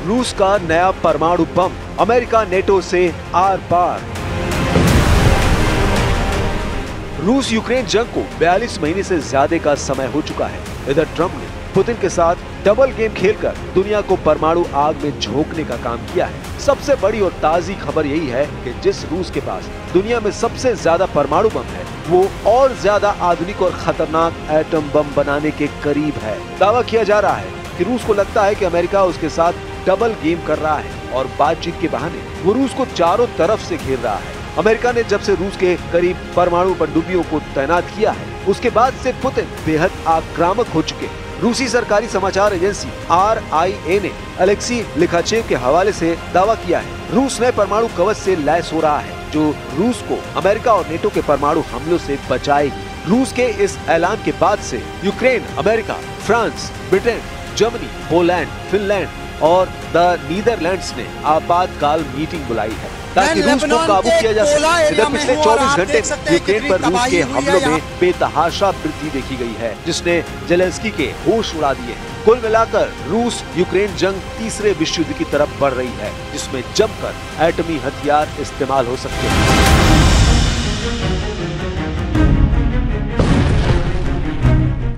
रूस का नया परमाणु बम, अमेरिका नेटो से आर पार। रूस यूक्रेन जंग को 42 महीने से ज्यादा का समय हो चुका है। इधर ट्रंप ने पुतिन के साथ डबल गेम खेलकर दुनिया को परमाणु आग में झोंकने का काम किया है। सबसे बड़ी और ताजी खबर यही है कि जिस रूस के पास दुनिया में सबसे ज्यादा परमाणु बम है, वो और ज्यादा आधुनिक और खतरनाक एटम बम बनाने के करीब है। दावा किया जा रहा है कि रूस को लगता है कि अमेरिका उसके साथ डबल गेम कर रहा है और बातचीत के बहाने वो रूस को चारों तरफ से घेर रहा है। अमेरिका ने जब से रूस के करीब परमाणु पनडुब्बियों को तैनात किया है, उसके बाद से पुतिन बेहद आक्रामक हो चुके हैं। रूसी सरकारी समाचार एजेंसी RIA ने अलेक्सी लिखाचेव के हवाले से दावा किया है, रूस नए परमाणु कवच से लैस हो रहा है जो रूस को अमेरिका और नेटो के परमाणु हमलों से बचाएगी। रूस के इस ऐलान के बाद से Ukraine, America, France, Britain, Germany, Poland, Finland और द नीदरलैंड्स ने आपातकाल मीटिंग बुलाई है ताकि रूस को काबू किया जा सके। इधर पिछले 24 घंटे यूक्रेन पर रूस के हमलों में बेतहाशा वृद्धि देखी गई है, जिसने जेलेंस्की के होश उड़ा दिए हैं। कुल मिलाकर रूस यूक्रेन जंग तीसरे विश्व युद्ध की तरफ बढ़ रही है, जिसमें जमकर एटमी हथियार इस्तेमाल हो सकते हैं।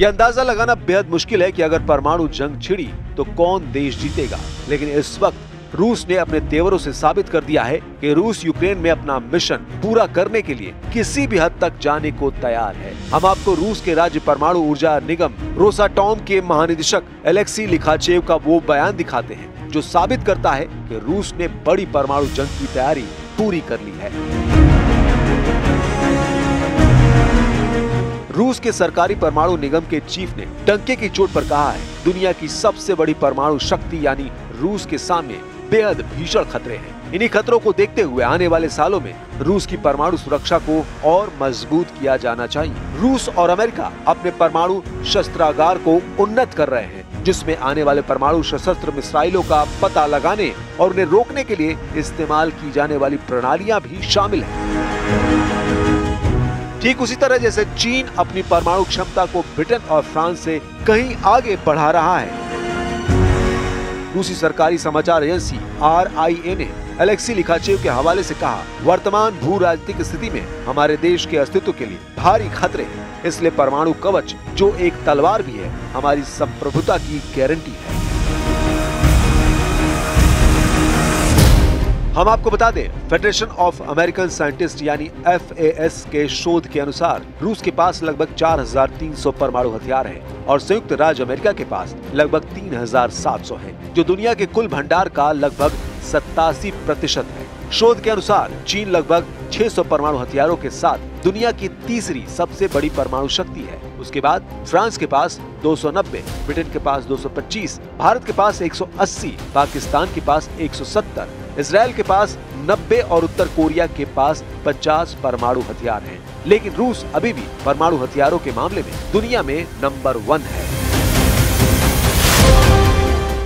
यह अंदाजा लगाना बेहद मुश्किल है कि अगर परमाणु जंग छिड़ी तो कौन देश जीतेगा, लेकिन इस वक्त रूस ने अपने तेवरों से साबित कर दिया है कि रूस यूक्रेन में अपना मिशन पूरा करने के लिए किसी भी हद तक जाने को तैयार है। हम आपको रूस के राज्य परमाणु ऊर्जा निगम रोसाटॉम के महानिदेशक अलेक्सी लिखाचेव का वो बयान दिखाते हैं जो साबित करता है कि रूस ने बड़ी परमाणु जंग की तैयारी पूरी कर ली है। रूस के सरकारी परमाणु निगम के चीफ ने डंके की चोट पर कहा है, दुनिया की सबसे बड़ी परमाणु शक्ति यानी रूस के सामने बेहद भीषण खतरे हैं। इन्हीं खतरों को देखते हुए आने वाले सालों में रूस की परमाणु सुरक्षा को और मजबूत किया जाना चाहिए। रूस और अमेरिका अपने परमाणु शस्त्रागार को उन्नत कर रहे हैं, जिसमें आने वाले परमाणु सशस्त्र मिसाइलों का पता लगाने और उन्हें रोकने के लिए इस्तेमाल की जाने वाली प्रणालियां भी शामिल हैं। ठीक उसी तरह जैसे चीन अपनी परमाणु क्षमता को ब्रिटेन और फ्रांस से कहीं आगे बढ़ा रहा है। रूसी सरकारी समाचार एजेंसी RIA ने अलेक्सी लिखाचेव के हवाले से कहा, वर्तमान भू राजनीतिक स्थिति में हमारे देश के अस्तित्व के लिए भारी खतरे हैं, इसलिए परमाणु कवच जो एक तलवार भी है, हमारी संप्रभुता की गारंटी है। हम आपको बता दें, फेडरेशन ऑफ अमेरिकन साइंटिस्ट यानी FAS के शोध के अनुसार रूस के पास लगभग 4300 परमाणु हथियार हैं और संयुक्त राज्य अमेरिका के पास लगभग 3700 हैं, जो दुनिया के कुल भंडार का लगभग 87% है। शोध के अनुसार चीन लगभग 600 परमाणु हथियारों के साथ दुनिया की तीसरी सबसे बड़ी परमाणु शक्ति है। उसके बाद फ्रांस के पास 290, ब्रिटेन के पास 225, भारत के पास 180, पाकिस्तान के पास 170, इजराइल के पास 90 और उत्तर कोरिया के पास 50 परमाणु हथियार हैं। लेकिन रूस अभी भी परमाणु हथियारों के मामले में दुनिया में नंबर 1 है।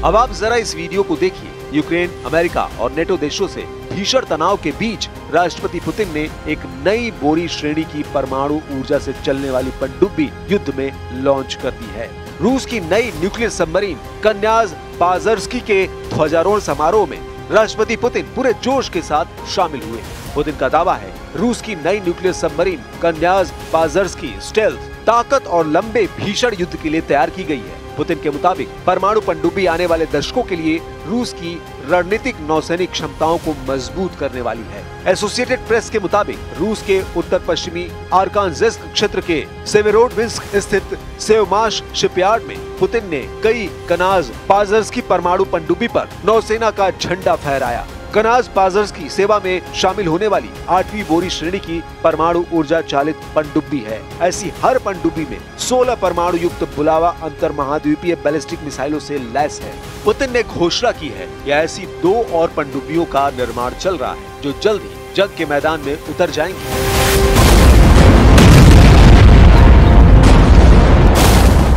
अब आप जरा इस वीडियो को देखिए। यूक्रेन, अमेरिका और नेटो देशों से भीषण तनाव के बीच राष्ट्रपति पुतिन ने एक नई बोरी श्रेणी की परमाणु ऊर्जा से चलने वाली पनडुब्बी युद्ध में लॉन्च कर दी है। रूस की नई न्यूक्लियर सबमरीन कन्याज पाजर्स्की के ध्वजारोहण समारोह में राष्ट्रपति पुतिन पूरे जोश के साथ शामिल हुए। पुतिन का दावा है, रूस की नई न्यूक्लियर सबमरीन कन्याज पाजर्स्की स्टेल्थ ताकत और लंबे भीषण युद्ध के लिए तैयार की गई है। पुतिन के मुताबिक परमाणु पनडुब्बी आने वाले दशकों के लिए रूस की रणनीतिक नौसैनिक क्षमताओं को मजबूत करने वाली है। एसोसिएटेड प्रेस के मुताबिक रूस के उत्तर पश्चिमी आर्कान्ज़ेस्क क्षेत्र के सेवेरोडोनेत्स्क स्थित सेवमाश शिपयार्ड में पुतिन ने कई कनाज पाजर्स्की परमाणु पनडुब्बी पर नौसेना का झंडा फहराया। कनाज पाजर्स्की सेवा में शामिल होने वाली 8वीं बोरी श्रेणी की परमाणु ऊर्जा चालित पनडुब्बी है। ऐसी हर पनडुब्बी में 16 परमाणु युक्त बुलावा अंतर महाद्वीपीय बैलिस्टिक मिसाइलों से लैस है। पुतिन ने घोषणा की है कि ऐसी 2 और पनडुब्बियों का निर्माण चल रहा है जो जल्द ही जंग के मैदान में उतर जाएंगी।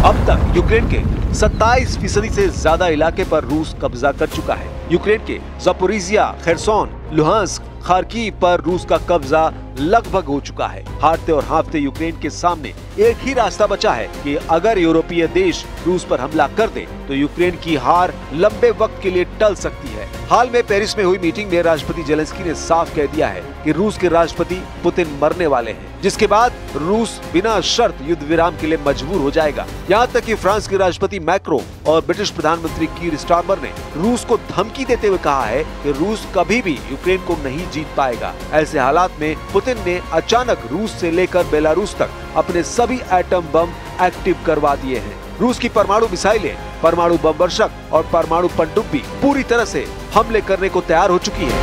अब तक यूक्रेन के 27% से ज्यादा इलाके पर रूस कब्जा कर चुका है। यूक्रेन के ज़पोरिज़िया, खेरसोन, लुहांस्क, खार्किव पर रूस का कब्जा लगभग हो चुका है। हारते और हाँफते यूक्रेन के सामने एक ही रास्ता बचा है कि अगर यूरोपीय देश रूस पर हमला कर दे तो यूक्रेन की हार लंबे वक्त के लिए टल सकती है। हाल में पेरिस में हुई मीटिंग में राष्ट्रपति जेलेंस्की ने साफ कह दिया है कि रूस के राष्ट्रपति पुतिन मरने वाले हैं, जिसके बाद रूस बिना शर्त युद्ध विराम के लिए मजबूर हो जाएगा। यहाँ तक कि फ्रांस के राष्ट्रपति मैक्रो और ब्रिटिश प्रधानमंत्री कीर स्टारमर ने रूस को धमकी देते हुए कहा है कि रूस कभी भी यूक्रेन को नहीं जीत पाएगा। ऐसे हालात में पुतिन ने अचानक रूस से लेकर बेलारूस तक अपने सभी एटम बम एक्टिव करवा दिए हैं। रूस की परमाणु मिसाइलें, परमाणु बम वर्षक और परमाणु पनडुब्बी पूरी तरह से हमले करने को तैयार हो चुकी है।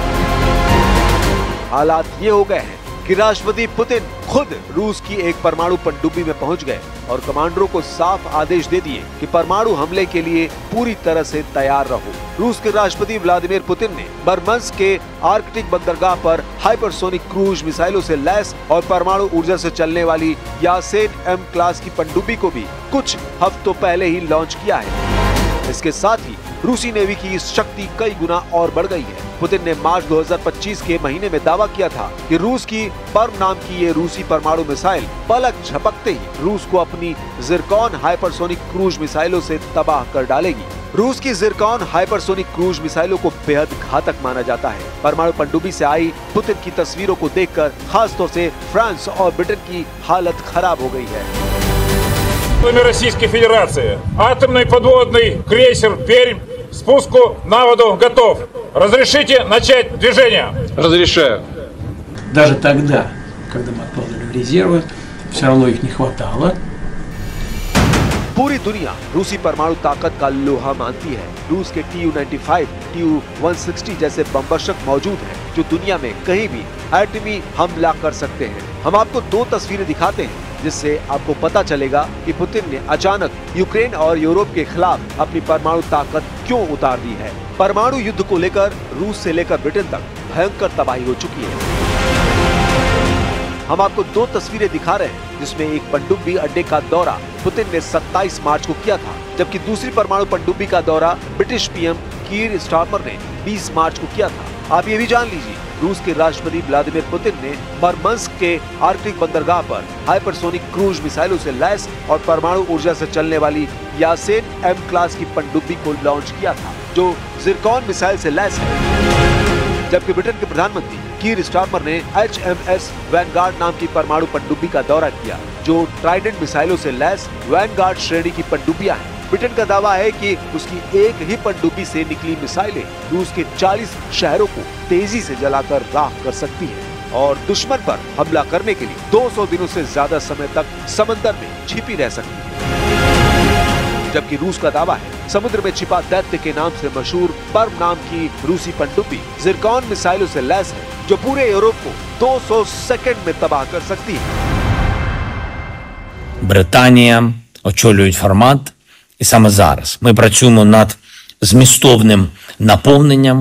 हालात ये हो गए हैं कि राष्ट्रपति पुतिन खुद रूस की एक परमाणु पनडुब्बी में पहुंच गए और कमांडरों को साफ आदेश दे दिए कि परमाणु हमले के लिए पूरी तरह से तैयार रहो। रूस के राष्ट्रपति व्लादिमीर पुतिन ने मुर्मांस्क के आर्कटिक बंदरगाह पर हाइपरसोनिक क्रूज मिसाइलों से लैस और परमाणु ऊर्जा से चलने वाली यासेन M क्लास की पनडुब्बी को भी कुछ हफ्तों पहले ही लॉन्च किया है। इसके साथ ही रूसी नेवी की शक्ति कई गुना और बढ़ गई है। पुतिन ने मार्च 2025 के महीने में दावा किया था कि रूस की पर्म नाम की ये रूसी परमाणु मिसाइल पलक झपकते ही रूस को अपनी जिरकॉन हाइपरसोनिक क्रूज मिसाइलों से तबाह कर डालेगी। रूस की जिरकॉन हाइपरसोनिक क्रूज मिसाइलों को बेहद घातक माना जाता है। परमाणु पनडुब्बी से आई पुतिन की तस्वीरों को देखकर खासतौर से फ्रांस और ब्रिटेन की हालत खराब हो गई है। Российской Федерации. Атомный подводный крейсер «Пермь» спуску на воду готов. Разрешите начать движение? Разрешаю. Даже тогда, когда мы откладывали резервы, все равно их не хватало. पूरी दुनिया रूसी परमाणु ताकत का लोहा मानती है। रूस के Tu-95, Tu-160 जैसे बमवर्षक मौजूद हैं, जो दुनिया में कहीं भी एटमी हमला कर सकते हैं। हम आपको दो तस्वीरें दिखाते हैं जिससे आपको पता चलेगा कि पुतिन ने अचानक यूक्रेन और यूरोप के खिलाफ अपनी परमाणु ताकत क्यों उतार दी है। परमाणु युद्ध को लेकर रूस से लेकर ब्रिटेन तक भयंकर तबाही हो चुकी है। हम आपको दो तस्वीरें दिखा रहे हैं जिसमें एक पनडुब्बी अड्डे का दौरा पुतिन ने 27 मार्च को किया था, जबकि दूसरी परमाणु पनडुब्बी का दौरा ब्रिटिश पीएम कीर स्टारमर ने 20 मार्च को किया था। आप ये भी जान लीजिए, रूस के राष्ट्रपति व्लादिमीर पुतिन ने मुर्मांस्क के आर्कटिक बंदरगाह पर हाइपरसोनिक क्रूज मिसाइलों से लैस और परमाणु ऊर्जा से चलने वाली यासेन M क्लास की पनडुब्बी को लॉन्च किया था, जो जिरकॉन मिसाइल से लैस है। जबकि ब्रिटेन के प्रधानमंत्री कीर स्टारमर ने HMS वैनगार्ड नाम की परमाणु पनडुब्बी का दौरा किया, जो ट्राइडेंट मिसाइलों से लैस वैनगार्ड श्रेणी की पनडुब्बियां हैं। ब्रिटेन का दावा है कि उसकी एक ही पनडुब्बी से निकली मिसाइलें रूस के 40 शहरों को तेजी से जलाकर राख कर सकती है और दुश्मन पर हमला करने के लिए 200 दिनों से ज्यादा समय तक समंदर में छिपी रह सकती है। जबकि रूस का दावा है समुद्र में छिपा दैत्य के नाम से मशहूर पर्म नाम की रूसी पनडुब्बी जिरकॉन मिसाइलों से लैस है, जो पूरे यूरोप को 200 सेकंड में तबाह कर सकती है। Британія очолюють формат, і саме зараз ми працюємо над змістовним наповненням.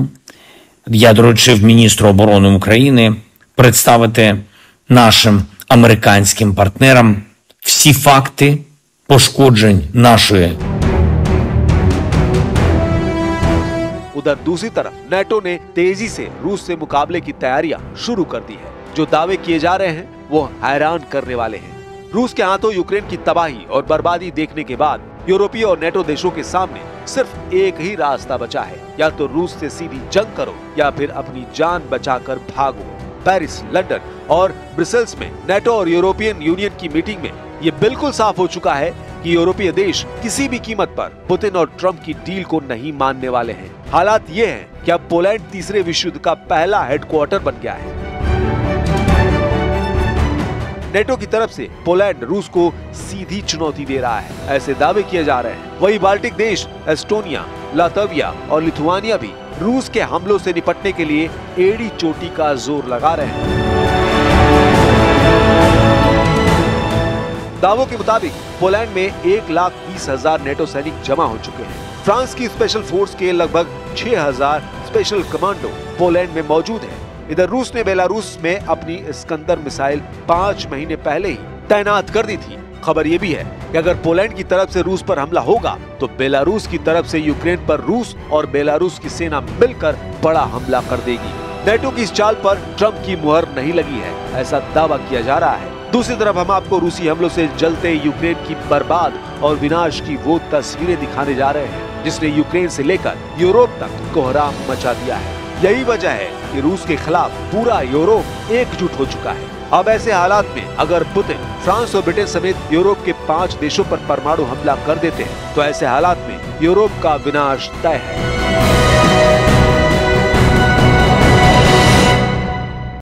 Я доручив міністру оборони України представити нашим американським партнерам всі факти пошкоджень нашої. उधर दूसरी तरफ नेटो ने तेजी से रूस से मुकाबले की तैयारियां शुरू कर दी है। जो दावे किए जा रहे हैं वो हैरान करने वाले हैं। रूस के हाथों यूक्रेन की तबाही और बर्बादी देखने के बाद यूरोपीय और नेटो देशों के सामने सिर्फ एक ही रास्ता बचा है, या तो रूस से सीधी जंग करो या फिर अपनी जान बचाकर भागो। पेरिस, लंदन और ब्रसेल्स में नेटो और यूरोपियन यूनियन की मीटिंग में ये बिल्कुल साफ हो चुका है कि यूरोपीय देश किसी भी कीमत पर पुतिन और ट्रंप की डील को नहीं मानने वाले हैं। हालात ये हैं कि अब पोलैंड तीसरे विश्व युद्ध का पहला हेडक्वार्टर बन गया है। नेटो की तरफ से पोलैंड रूस को सीधी चुनौती दे रहा है, ऐसे दावे किए जा रहे हैं। वही बाल्टिक देश एस्टोनिया, लातविया और लिथुआनिया भी रूस के हमलों से निपटने के लिए एड़ी चोटी का जोर लगा रहे हैं। दावों के मुताबिक पोलैंड में 1,20,000 नेटो सैनिक जमा हो चुके हैं। फ्रांस की स्पेशल फोर्स के लगभग 6,000 स्पेशल कमांडो पोलैंड में मौजूद हैं। इधर रूस ने बेलारूस में अपनी इस्कंदर मिसाइल 5 महीने पहले ही तैनात कर दी थी। खबर ये भी है कि अगर पोलैंड की तरफ से रूस पर हमला होगा तो बेलारूस की तरफ से यूक्रेन पर रूस और बेलारूस की सेना मिलकर बड़ा हमला कर देगी। नेटो की इस चाल पर ट्रंप की मुहर नहीं लगी है, ऐसा दावा किया जा रहा है। दूसरी तरफ हम आपको रूसी हमलों से जलते यूक्रेन की बर्बाद और विनाश की वो तस्वीरें दिखाने जा रहे हैं जिसने यूक्रेन से लेकर यूरोप तक कोहराम मचा दिया है। यही वजह है कि रूस के खिलाफ पूरा यूरोप एकजुट हो चुका है। अब ऐसे हालात में अगर पुतिन फ्रांस और ब्रिटेन समेत यूरोप के 5 देशों पर परमाणु हमला कर देते हैं तो ऐसे हालात में यूरोप का विनाश तय है।